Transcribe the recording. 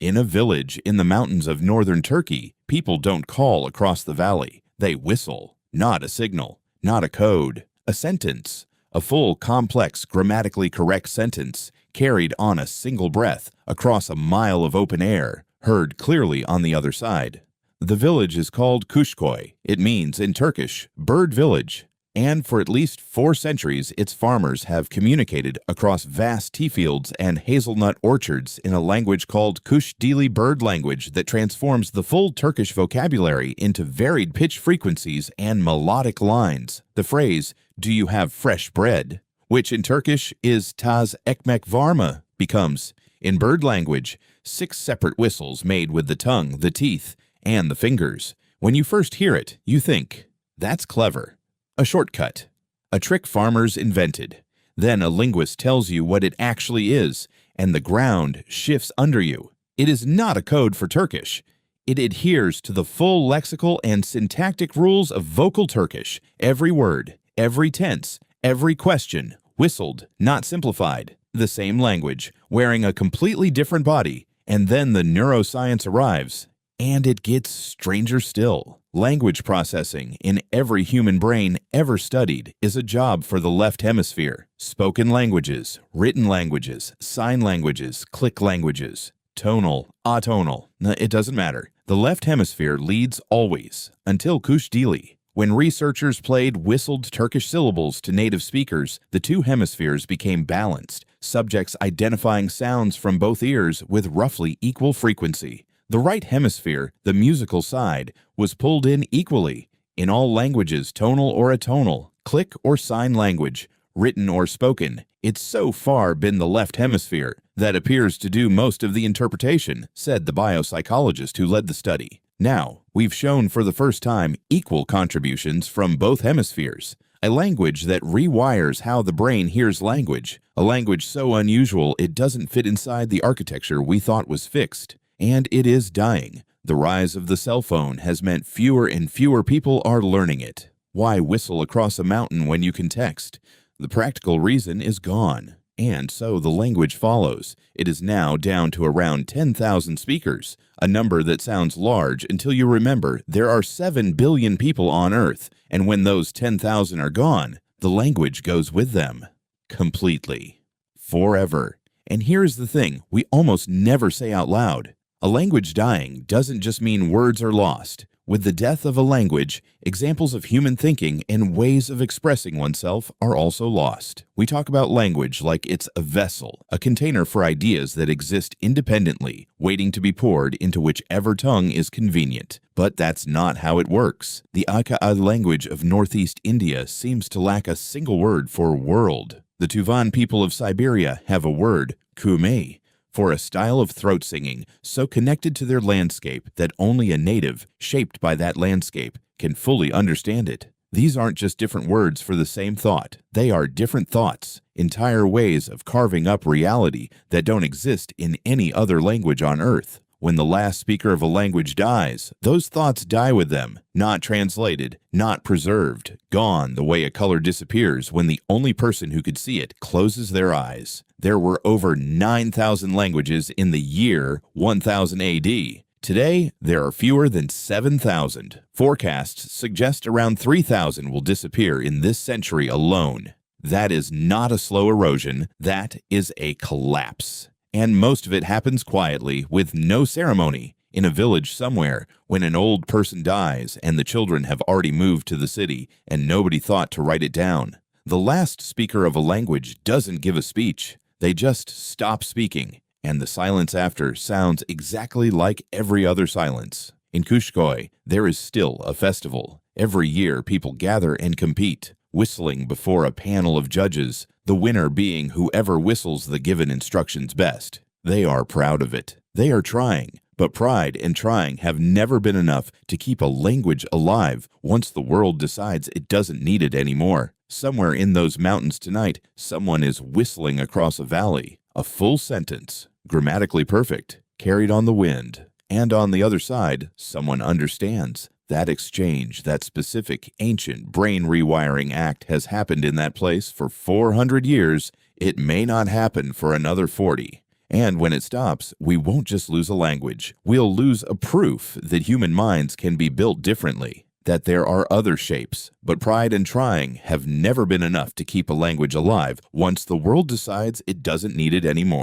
In a village in the mountains of northern Turkey, people don't call across the valley. They whistle. Not a signal, not a code, a sentence. A full, complex, grammatically correct sentence carried on a single breath across a mile of open air, heard clearly on the other side. The village is called Kuşköy. It means, in Turkish, bird village. And for at least 4 centuries, its farmers have communicated across vast tea fields and hazelnut orchards in a language called Kuş Dili bird language that transforms the full Turkish vocabulary into varied pitch frequencies and melodic lines. The phrase, "Do you have fresh bread?" which in Turkish is "Taz ekmek var mı?" becomes, in bird language, 6 separate whistles made with the tongue, the teeth, and the fingers. When you first hear it, you think, that's clever. A shortcut. A trick farmers invented. Then a linguist tells you what it actually is, and the ground shifts under you. It is not a code for Turkish. It adheres to the full lexical and syntactic rules of vocal Turkish. Every word, every tense, every question, whistled, not simplified. The same language, wearing a completely different body, and then the neuroscience arrives. And it gets stranger still. Language processing in every human brain ever studied is a job for the left hemisphere. Spoken languages, written languages, sign languages, click languages, tonal, atonal, it doesn't matter. The left hemisphere leads always, until Kuş Dili. When researchers played whistled Turkish syllables to native speakers, the 2 hemispheres became balanced, subjects identifying sounds from both ears with roughly equal frequency. The right hemisphere, the musical side, was pulled in equally. In all languages, tonal or atonal, click or sign language, written or spoken, it's so far been the left hemisphere that appears to do most of the interpretation, said the biopsychologist who led the study. Now, we've shown for the first time equal contributions from both hemispheres. A language that rewires how the brain hears language. A language so unusual it doesn't fit inside the architecture we thought was fixed. And it is dying. The rise of the cell phone has meant fewer and fewer people are learning it. Why whistle across a mountain when you can text? The practical reason is gone. And so the language follows. It is now down to around 10,000 speakers, a number that sounds large until you remember there are 7 billion people on Earth, and when those 10,000 are gone, the language goes with them. Completely. Forever. And here's the thing we almost never say out loud. A language dying doesn't just mean words are lost. With the death of a language, examples of human thinking and ways of expressing oneself are also lost. We talk about language like it's a vessel, a container for ideas that exist independently, waiting to be poured into whichever tongue is convenient. But that's not how it works. The Aka language of northeast India seems to lack a single word for world. The Tuvan people of Siberia have a word, kume, for a style of throat singing so connected to their landscape that only a native, shaped by that landscape, can fully understand it. These aren't just different words for the same thought. They are different thoughts, entire ways of carving up reality that don't exist in any other language on Earth. When the last speaker of a language dies, those thoughts die with them, not translated, not preserved, gone the way a color disappears when the only person who could see it closes their eyes. There were over 9,000 languages in the year 1000 AD. Today, there are fewer than 7,000. Forecasts suggest around 3,000 will disappear in this century alone. That is not a slow erosion, that is a collapse. And most of it happens quietly, with no ceremony, in a village somewhere, when an old person dies and the children have already moved to the city and nobody thought to write it down. The last speaker of a language doesn't give a speech. They just stop speaking, and the silence after sounds exactly like every other silence. In Kuşköy, there is still a festival. Every year, people gather and compete, whistling before a panel of judges, the winner being whoever whistles the given instructions best. They are proud of it. They are trying, but pride and trying have never been enough to keep a language alive once the world decides it doesn't need it anymore. Somewhere in those mountains tonight, someone is whistling across a valley. A full sentence, grammatically perfect, carried on the wind. And on the other side, someone understands. That exchange, that specific ancient brain rewiring act has happened in that place for 400 years. It may not happen for another 40. And when it stops, we won't just lose a language. We'll lose a proof that human minds can be built differently, that there are other shapes. But pride and trying have never been enough to keep a language alive once the world decides it doesn't need it anymore.